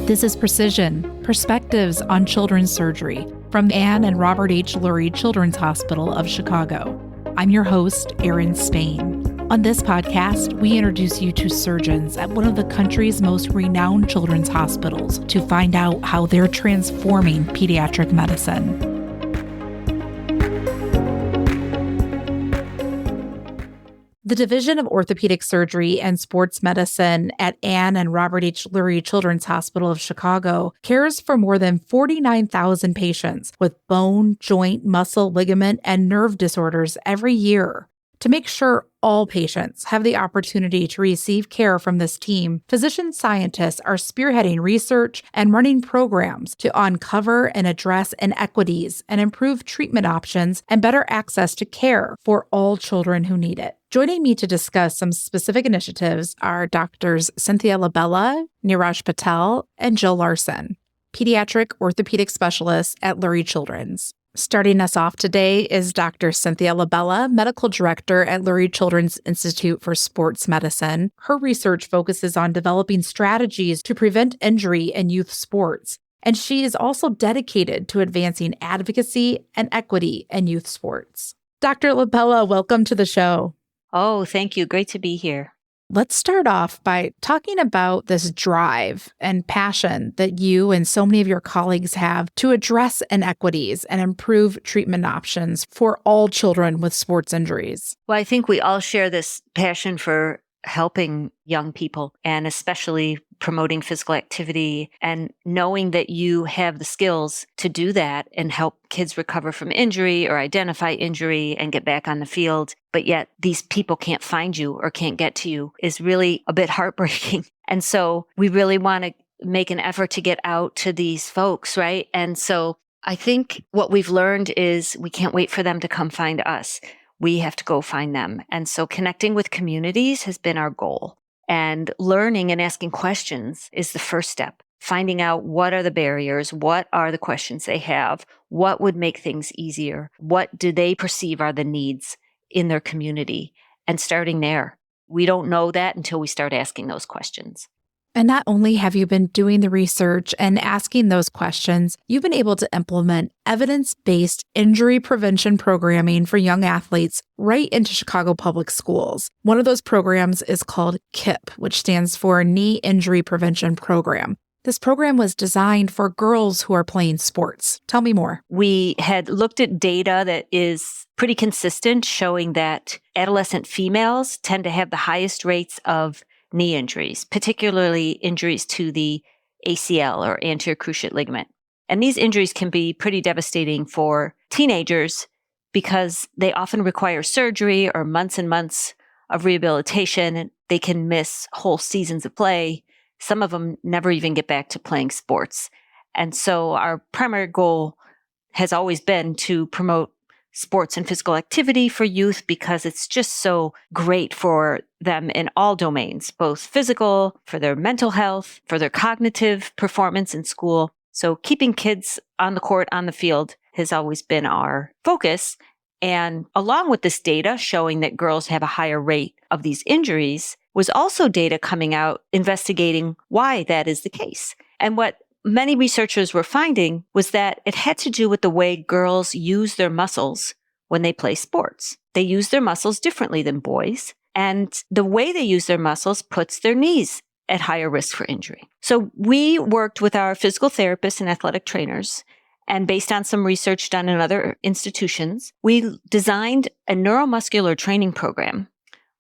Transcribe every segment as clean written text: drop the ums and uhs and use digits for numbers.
This is Precision, Perspectives on Children's Surgery from Anne and Robert H. Lurie Children's Hospital of Chicago. I'm your host, Erin Spain. On this podcast, we introduce you to surgeons at one of the country's most renowned children's hospitals to find out how they're transforming pediatric medicine. The Division of Orthopedic Surgery and Sports Medicine at Anne and Robert H. Lurie Children's Hospital of Chicago cares for more than 49,000 patients with bone, joint, muscle, ligament, and nerve disorders every year. To make sure all patients have the opportunity to receive care from this team, physician scientists are spearheading research and running programs to uncover and address inequities and improve treatment options and better access to care for all children who need it. Joining me to discuss some specific initiatives are Doctors Cynthia LaBella, Neeraj Patel, and Jill Larson, Pediatric Orthopedic Specialists at Lurie Children's. Starting us off today is Dr. Cynthia LaBella, Medical Director at Lurie Children's Institute for Sports Medicine. Her research focuses on developing strategies to prevent injury in youth sports, and she is also dedicated to advancing advocacy and equity in youth sports. Dr. LaBella, welcome to the show. Oh, thank you. Great to be here. Let's start off by talking about this drive and passion that you and so many of your colleagues have to address inequities and improve treatment options for all children with sports injuries. Well, I think we all share this passion for helping young people and especially promoting physical activity and knowing that you have the skills to do that and help kids recover from injury or identify injury and get back on the field. But yet these people can't find you or can't get to you is really a bit heartbreaking. And so we really want to make an effort to get out to these folks, right? And so I think what we've learned is we can't wait for them to come find us. We have to go find them. And so connecting with communities has been our goal. And learning and asking questions is the first step. Finding out what are the barriers, what are the questions they have, what would make things easier, what do they perceive are the needs in their community, and starting there. We don't know that until we start asking those questions. And not only have you been doing the research and asking those questions, you've been able to implement evidence-based injury prevention programming for young athletes right into Chicago public schools. One of those programs is called KIP, which stands for Knee Injury Prevention Program. This program was designed for girls who are playing sports. Tell me more. We had looked at data that is pretty consistent, showing that adolescent females tend to have the highest rates of knee injuries, particularly injuries to the ACL or anterior cruciate ligament. And these injuries can be pretty devastating for teenagers because they often require surgery or months and months of rehabilitation. They can miss whole seasons of play. Some of them never even get back to playing sports. And so our primary goal has always been to promote sports and physical activity for youth because it's just so great for them in all domains, both physical, for their mental health, for their cognitive performance in school. So keeping kids on the court, on the field has always been our focus. And along with this data showing that girls have a higher rate of these injuries was also data coming out investigating why that is the case. And what many researchers were finding was that it had to do with the way girls use their muscles when they play sports. They use their muscles differently than boys, and the way they use their muscles puts their knees at higher risk for injury. So we worked with our physical therapists and athletic trainers, and based on some research done in other institutions, we designed a neuromuscular training program,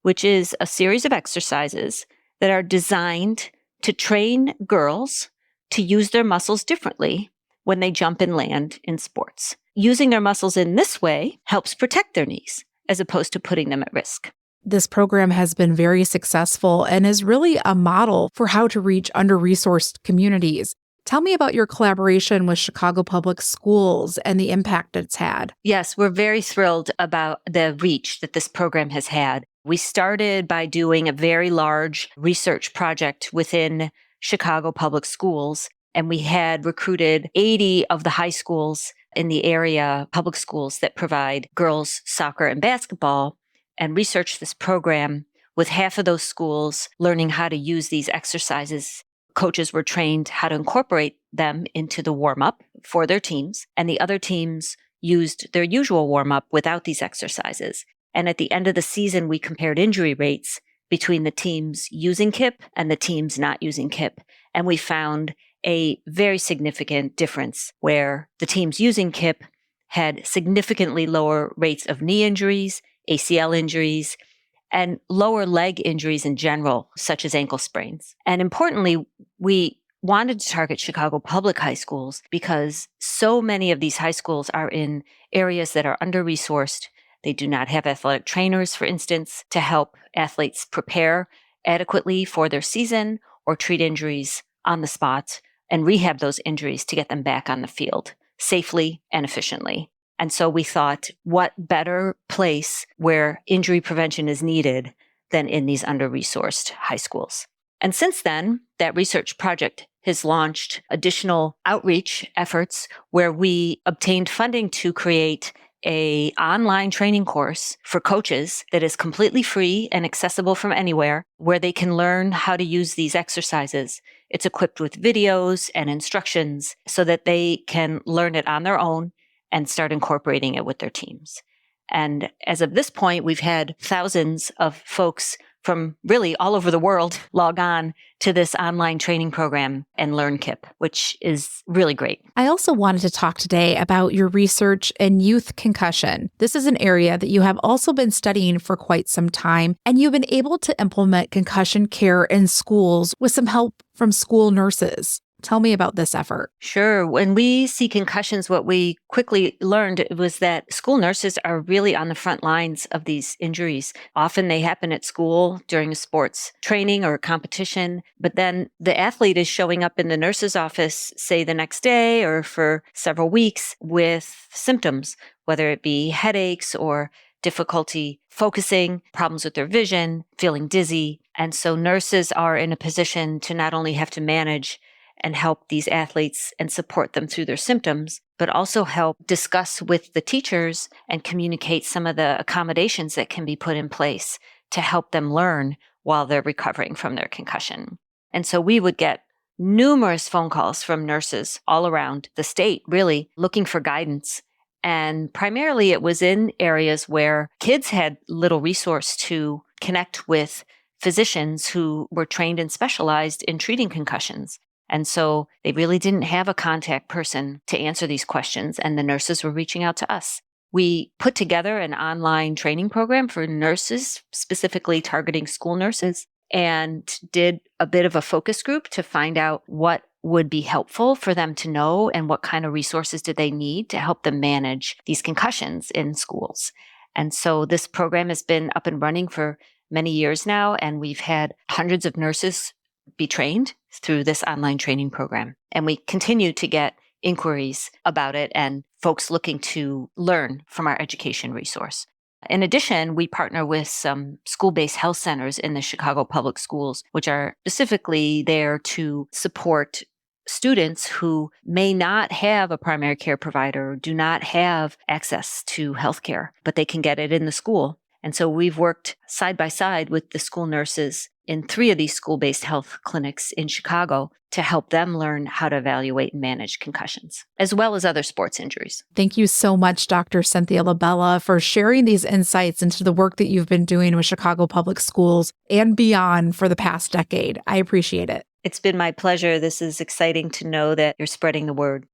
which is a series of exercises that are designed to train girls to use their muscles differently when they jump and land in sports. Using their muscles in this way helps protect their knees as opposed to putting them at risk. This program has been very successful and is really a model for how to reach under-resourced communities. Tell me about your collaboration with Chicago Public Schools and the impact it's had. Yes, we're very thrilled about the reach that this program has had. We started by doing a very large research project within Chicago Public Schools, and we had recruited 80 of the high schools in the area, public schools that provide girls soccer and basketball, and researched this program with half of those schools learning how to use these exercises coaches were trained how to incorporate them into the warm-up for their teams, and the other teams used their usual warm-up without these exercises. And at the end of the season, we compared injury rates between the teams using KIP and the teams not using KIP. And we found a very significant difference where the teams using KIP had significantly lower rates of knee injuries, ACL injuries, and lower leg injuries in general, such as ankle sprains. And importantly, we wanted to target Chicago public high schools because so many of these high schools are in areas that are under-resourced. They do not have athletic trainers, for instance, to help athletes prepare adequately for their season or treat injuries on the spot and rehab those injuries to get them back on the field safely and efficiently. And so we thought, what better place where injury prevention is needed than in these under-resourced high schools? And since then, that research project has launched additional outreach efforts where we obtained funding to create an online training course for coaches that is completely free and accessible from anywhere, where they can learn how to use these exercises. It's equipped with videos and instructions so that they can learn it on their own and start incorporating it with their teams. And as of this point, we've had thousands of folks from really all over the world log on to this online training program and learn KIP, which is really great. I also wanted to talk today about your research in youth concussion. This is an area that you have also been studying for quite some time, and you've been able to implement concussion care in schools with some help from school nurses. Tell me about this effort. Sure. When we see concussions, what we quickly learned was that school nurses are really on the front lines of these injuries. Often they happen at school during a sports training or a competition, but then the athlete is showing up in the nurse's office, say the next day or for several weeks with symptoms, whether it be headaches or difficulty focusing, problems with their vision, feeling dizzy. And so nurses are in a position to not only have to manage and help these athletes and support them through their symptoms, but also help discuss with the teachers and communicate some of the accommodations that can be put in place to help them learn while they're recovering from their concussion. And so we would get numerous phone calls from nurses all around the state, really looking for guidance. And primarily it was in areas where kids had little resource to connect with physicians who were trained and specialized in treating concussions. And so they really didn't have a contact person to answer these questions, and the nurses were reaching out to us. We put together an online training program for nurses, specifically targeting school nurses, and did a bit of a focus group to find out what would be helpful for them to know and what kind of resources did they need to help them manage these concussions in schools. And so this program has been up and running for many years now, and we've had hundreds of nurses be trained through this online training program. And we continue to get inquiries about it and folks looking to learn from our education resource. In addition, we partner with some school-based health centers in the Chicago public schools, which are specifically there to support students who may not have a primary care provider, do not have access to healthcare, but they can get it in the school. And so we've worked side by side with the school nurses in 3 of these school-based health clinics in Chicago to help them learn how to evaluate and manage concussions, as well as other sports injuries. Thank you so much, Dr. Cynthia LaBella, for sharing these insights into the work that you've been doing with Chicago Public Schools and beyond for the past decade. I appreciate it. It's been my pleasure. This is exciting to know that you're spreading the word.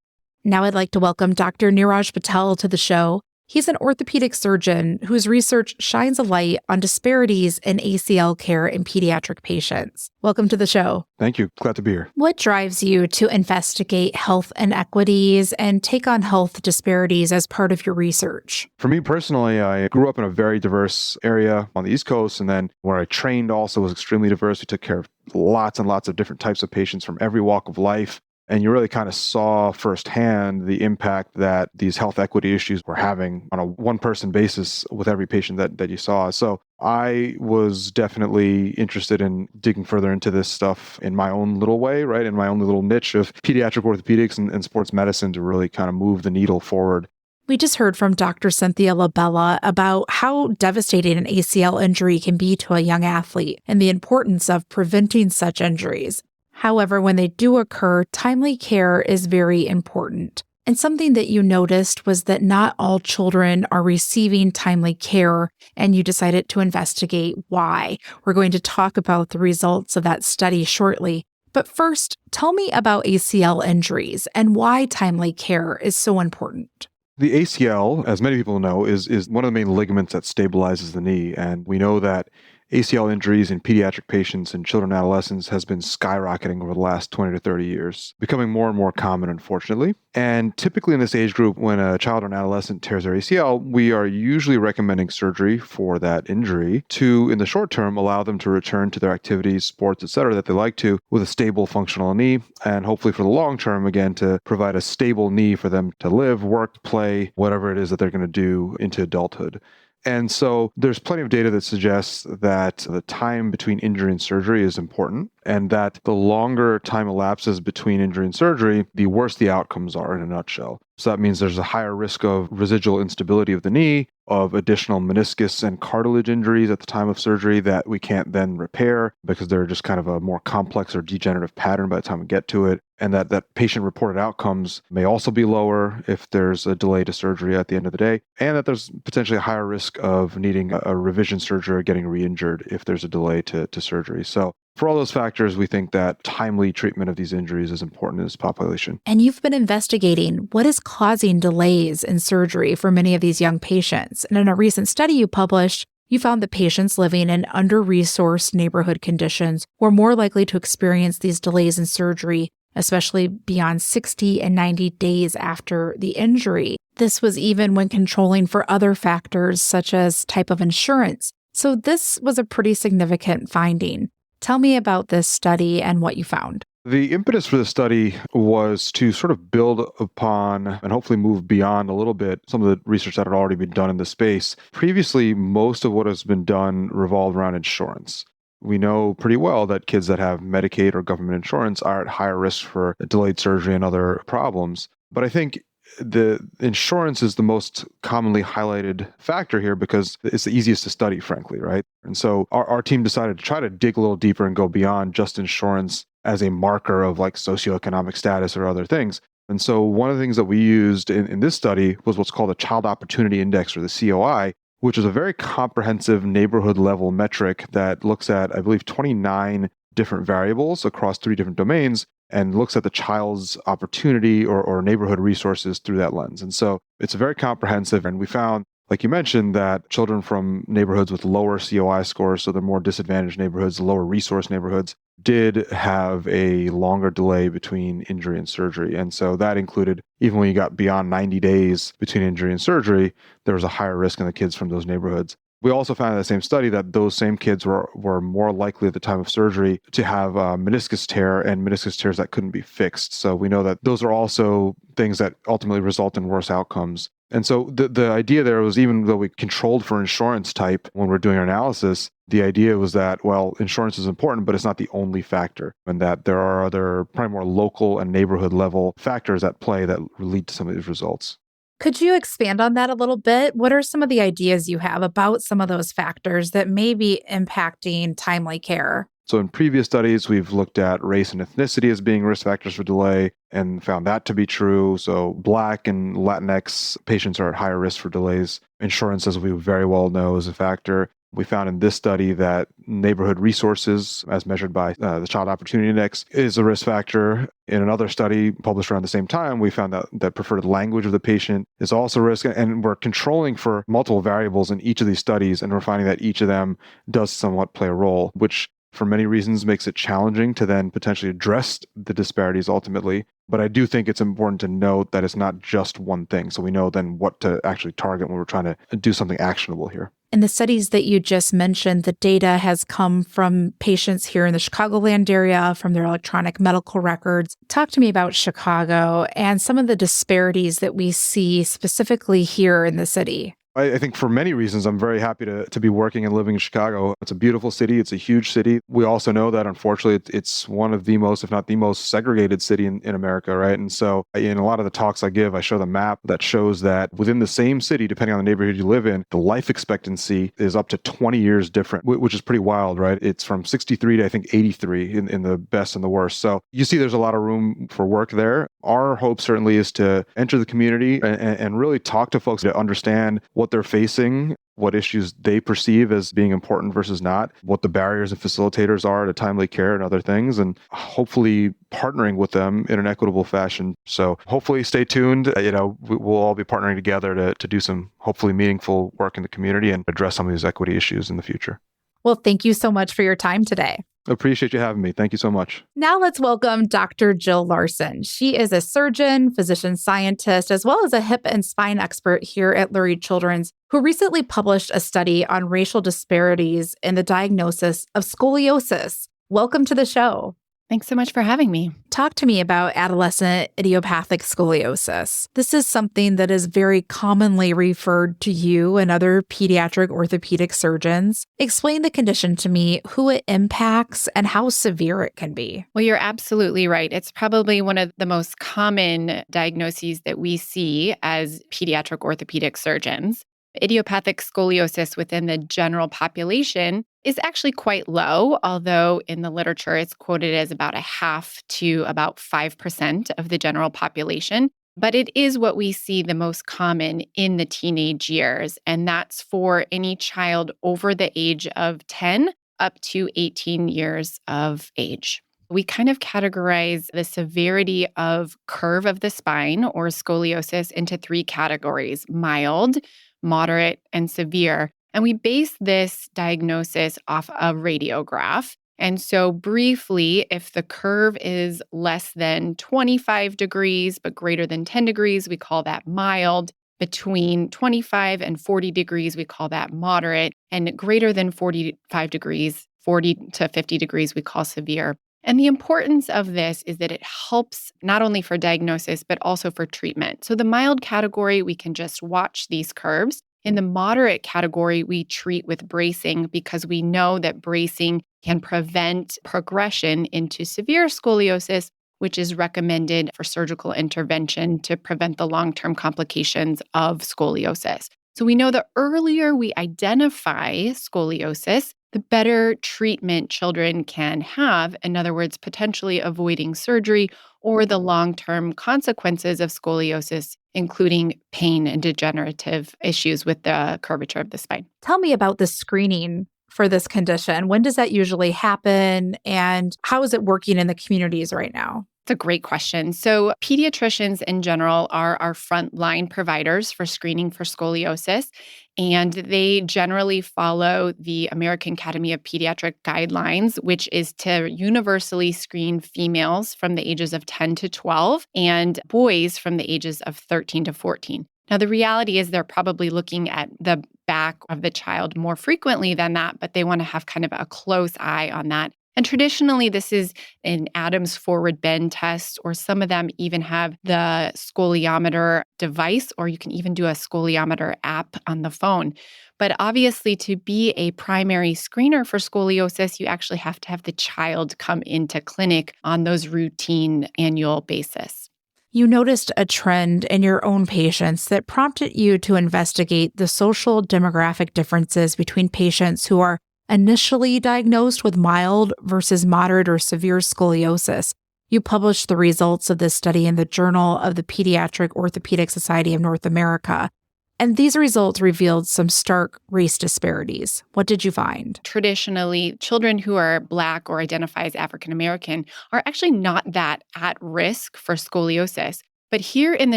Now I'd like to welcome Dr. Neeraj Patel to the show. He's an orthopedic surgeon whose research shines a light on disparities in ACL care in pediatric patients. Welcome to the show. Thank you. Glad to be here. What drives you to investigate health inequities and take on health disparities as part of your research? For me personally, I grew up in a very diverse area on the East Coast, and then where I trained also was extremely diverse. We took care of lots and lots of different types of patients from every walk of life. And you really kind of saw firsthand the impact that these health equity issues were having on a one-person basis with every patient that you saw. So I was definitely interested in digging further into this stuff in my own little way, right? In my own little niche of pediatric orthopedics and sports medicine to really kind of move the needle forward. We just heard from Dr. Cynthia LaBella about how devastating an ACL injury can be to a young athlete and the importance of preventing such injuries. However, when they do occur, timely care is very important. And something that you noticed was that not all children are receiving timely care, and you decided to investigate why. We're going to talk about the results of that study shortly. But first, tell me about ACL injuries and why timely care is so important. The ACL, as many people know, is one of the main ligaments that stabilizes the knee. And we know that ACL injuries in pediatric patients and children and adolescents has been skyrocketing over the last 20 to 30 years, becoming more and more common, unfortunately. And typically in this age group, when a child or an adolescent tears their ACL, we are usually recommending surgery for that injury to, in the short term, allow them to return to their activities, sports, etc., that they like to with a stable, functional knee. And hopefully for the long term, again, to provide a stable knee for them to live, work, play, whatever it is that they're going to do into adulthood. And so there's plenty of data that suggests that the time between injury and surgery is important, and that the longer time elapses between injury and surgery, the worse the outcomes are in a nutshell. So that means there's a higher risk of residual instability of the knee, of additional meniscus and cartilage injuries at the time of surgery that we can't then repair because they're just kind of a more complex or degenerative pattern by the time we get to it. And that patient-reported outcomes may also be lower if there's a delay to surgery at the end of the day, and that there's potentially a higher risk of needing a revision surgery or getting re-injured if there's a delay to surgery. So for all those factors, we think that timely treatment of these injuries is important in this population. And you've been investigating what is causing delays in surgery for many of these young patients. And in a recent study you published, you found that patients living in under-resourced neighborhood conditions were more likely to experience these delays in surgery, especially beyond 60 and 90 days after the injury. This was even when controlling for other factors such as type of insurance. So this was a pretty significant finding. Tell me about this study and what you found. The impetus for the study was to sort of build upon and hopefully move beyond a little bit some of the research that had already been done in the space. Previously, most of what has been done revolved around insurance. We know pretty well that kids that have Medicaid or government insurance are at higher risk for delayed surgery and other problems. But I think the insurance is the most commonly highlighted factor here because it's the easiest to study, frankly, right? And so our team decided to try to dig a little deeper and go beyond just insurance as a marker of like socioeconomic status or other things. And so one of the things that we used in this study was what's called the Child Opportunity Index, or the COI, which is a very comprehensive neighborhood level metric that looks at, I believe, 29 different variables across 3 different domains and looks at the child's opportunity or neighborhood resources through that lens. And so it's very comprehensive. And we found, like you mentioned, that children from neighborhoods with lower COI scores, so the more disadvantaged neighborhoods, the lower resource neighborhoods, did have a longer delay between injury and surgery. And so that included, even when you got beyond 90 days between injury and surgery, there was a higher risk in the kids from those neighborhoods. We also found in the same study that those same kids were more likely at the time of surgery to have meniscus tear and meniscus tears that couldn't be fixed. So we know that those are also things that ultimately result in worse outcomes. And so the idea there was, even though we controlled for insurance type when we're doing our analysis, the idea was that, well, insurance is important, but it's not the only factor, and that there are other, probably more local and neighborhood level factors at play that lead to some of these results. Could you expand on that a little bit? What are some of the ideas you have about some of those factors that may be impacting timely care? So in previous studies, we've looked at race and ethnicity as being risk factors for delay and found that to be true. So Black and Latinx patients are at higher risk for delays. Insurance, as we very well know, is a factor. We found in this study that neighborhood resources, as measured by the Child Opportunity Index, is a risk factor. In another study published around the same time, we found that preferred language of the patient is also a risk. And we're controlling for multiple variables in each of these studies, and we're finding that each of them does somewhat play a role, which for many reasons makes it challenging to then potentially address the disparities ultimately. But I do think it's important to note that it's not just one thing. So we know then what to actually target when we're trying to do something actionable here. In the studies that you just mentioned, the data has come from patients here in the Chicagoland area, from their electronic medical records. Talk to me about Chicago and some of the disparities that we see specifically here in the city. I think for many reasons, I'm very happy to be working and living in Chicago. It's a beautiful city. It's a huge city. We also know that, unfortunately, it's one of the most, if not the most segregated city in America, right? And so in a lot of the talks I give, I show the map that shows that within the same city, depending on the neighborhood you live in, the life expectancy is up to 20 years different, which is pretty wild, right? It's from 63 to, I think, 83 in the best and the worst. So you see there's a lot of room for work there. Our hope certainly is to enter the community and really talk to folks to understand what they're facing, what issues they perceive as being important versus not, what the barriers and facilitators are to timely care and other things, and hopefully partnering with them in an equitable fashion. So hopefully stay tuned. We'll all be partnering together to do some hopefully meaningful work in the community and address some of these equity issues in the future. Well, thank you so much for your time today. Appreciate you having me. Thank you so much. Now let's welcome Dr. Jill Larson. She is a surgeon, physician scientist, as well as a hip and spine expert here at Lurie Children's, who recently published a study on racial disparities in the diagnosis of scoliosis. Welcome to the show. Thanks so much for having me. Talk to me about adolescent idiopathic scoliosis. This is something that is very commonly referred to you and other pediatric orthopedic surgeons. Explain the condition to me, who it impacts, and how severe it can be. Well, you're absolutely right. It's probably one of the most common diagnoses that we see as pediatric orthopedic surgeons. Idiopathic scoliosis within the general population is actually quite low, although in the literature it's quoted as about 0.5% to about 5% of the general population. But it is what we see the most common in the teenage years, and that's for any child over the age of 10 up to 18 years of age. We kind of categorize the severity of curve of the spine or scoliosis into 3 categories: mild, moderate, and severe. And we base this diagnosis off a radiograph. And so briefly, if the curve is less than 25 degrees, but greater than 10 degrees, we call that mild. Between 25 and 40 degrees, we call that moderate. And greater than 45 degrees, 40 to 50 degrees, we call severe. And the importance of this is that it helps not only for diagnosis, but also for treatment. So the mild category, we can just watch these curves. In the moderate category, we treat with bracing because we know that bracing can prevent progression into severe scoliosis, which is recommended for surgical intervention to prevent the long-term complications of scoliosis. So we know the earlier we identify scoliosis, the better treatment children can have. In other words, potentially avoiding surgery or the long-term consequences of scoliosis, including pain and degenerative issues with the curvature of the spine. Tell me about the screening for this condition. When does that usually happen, and how is it working in the communities right now? It's a great question. So pediatricians in general are our frontline providers for screening for scoliosis, and they generally follow the American Academy of Pediatric guidelines, which is to universally screen females from the ages of 10 to 12 and boys from the ages of 13 to 14. Now, the reality is they're probably looking at the back of the child more frequently than that, but they want to have kind of a close eye on that. And traditionally, this is an Adams forward bend test, or some of them even have the scoliometer device, or you can even do a scoliometer app on the phone. But obviously, to be a primary screener for scoliosis, you actually have to have the child come into clinic on those routine annual basis. You noticed a trend in your own patients that prompted you to investigate the social demographic differences between patients who are initially diagnosed with mild versus moderate or severe scoliosis. You published the results of this study in the Journal of the Pediatric Orthopedic Society of North America. And these results revealed some stark race disparities. What did you find? Traditionally, children who are Black or identify as African American are actually not that at risk for scoliosis. But here in the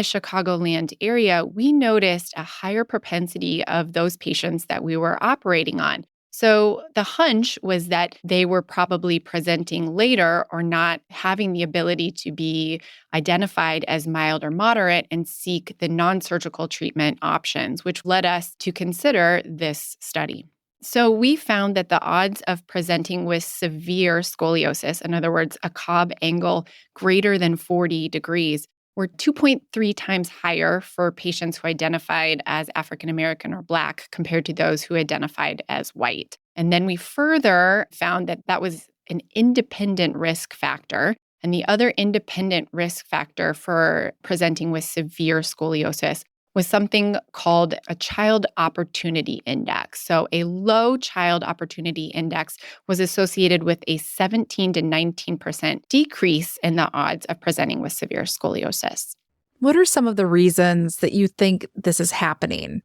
Chicagoland area, we noticed a higher propensity of those patients that we were operating on. So the hunch was that they were probably presenting later or not having the ability to be identified as mild or moderate and seek the non-surgical treatment options, which led us to consider this study. So we found that the odds of presenting with severe scoliosis, in other words, a Cobb angle greater than 40 degrees, were 2.3 times higher for patients who identified as African American or Black compared to those who identified as white. And then we further found that that was an independent risk factor. And the other independent risk factor for presenting with severe scoliosis was something called a child opportunity index. So a low child opportunity index was associated with a 17 to 19% decrease in the odds of presenting with severe scoliosis. What are some of the reasons that you think this is happening?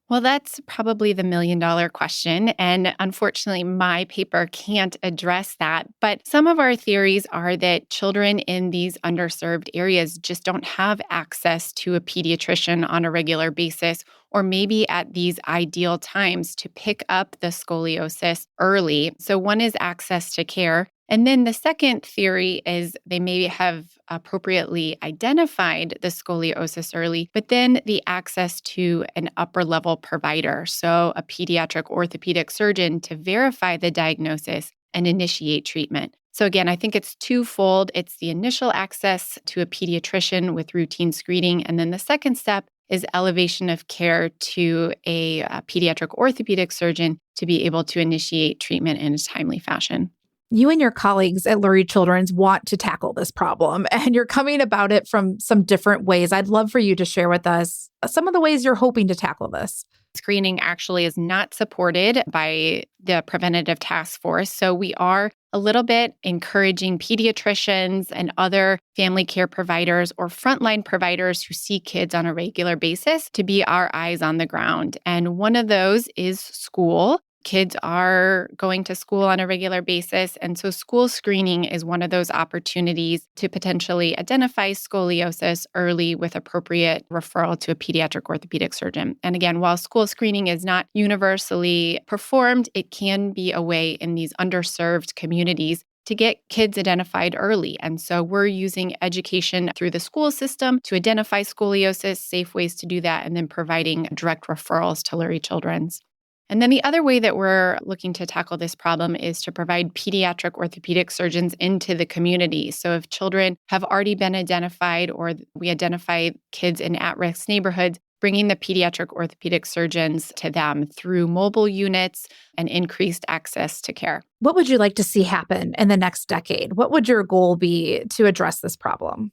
Well, that's probably the million-dollar question. And unfortunately, my paper can't address that. But some of our theories are that children in these underserved areas just don't have access to a pediatrician on a regular basis, or maybe at these ideal times to pick up the scoliosis early. So one is access to care. And then the second theory is they may have appropriately identified the scoliosis early, but then the access to an upper level provider, so a pediatric orthopedic surgeon, to verify the diagnosis and initiate treatment. So again, I think it's twofold. It's the initial access to a pediatrician with routine screening. And then the second step is elevation of care to a pediatric orthopedic surgeon to be able to initiate treatment in a timely fashion. You and your colleagues at Lurie Children's want to tackle this problem, and you're coming about it from some different ways. I'd love for you to share with us some of the ways you're hoping to tackle this. Screening actually is not supported by the preventative task force. So we are a little bit encouraging pediatricians and other family care providers or frontline providers who see kids on a regular basis to be our eyes on the ground. And one of those is school. Kids are going to school on a regular basis. And so school screening is one of those opportunities to potentially identify scoliosis early with appropriate referral to a pediatric orthopedic surgeon. And again, while school screening is not universally performed, it can be a way in these underserved communities to get kids identified early. And so we're using education through the school system to identify scoliosis, safe ways to do that, and then providing direct referrals to Lurie Children's. And then the other way that we're looking to tackle this problem is to provide pediatric orthopedic surgeons into the community. So if children have already been identified or we identify kids in at-risk neighborhoods, bringing the pediatric orthopedic surgeons to them through mobile units and increased access to care. What would you like to see happen in the next decade? What would your goal be to address this problem?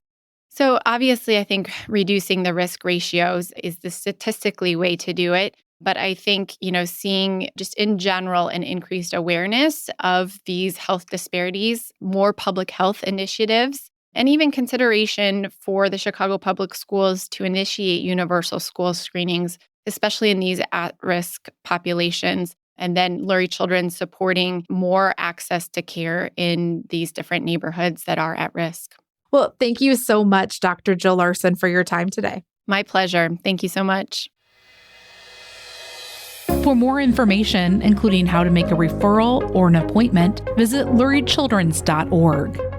So obviously, I think reducing the risk ratios is the statistically way to do it. But I think, seeing just in general an increased awareness of these health disparities, more public health initiatives, and even consideration for the Chicago Public Schools to initiate universal school screenings, especially in these at-risk populations, and then Lurie Children supporting more access to care in these different neighborhoods that are at risk. Well, thank you so much, Dr. Jill Larson, for your time today. My pleasure. Thank you so much. For more information, including how to make a referral or an appointment, visit luriechildrens.org.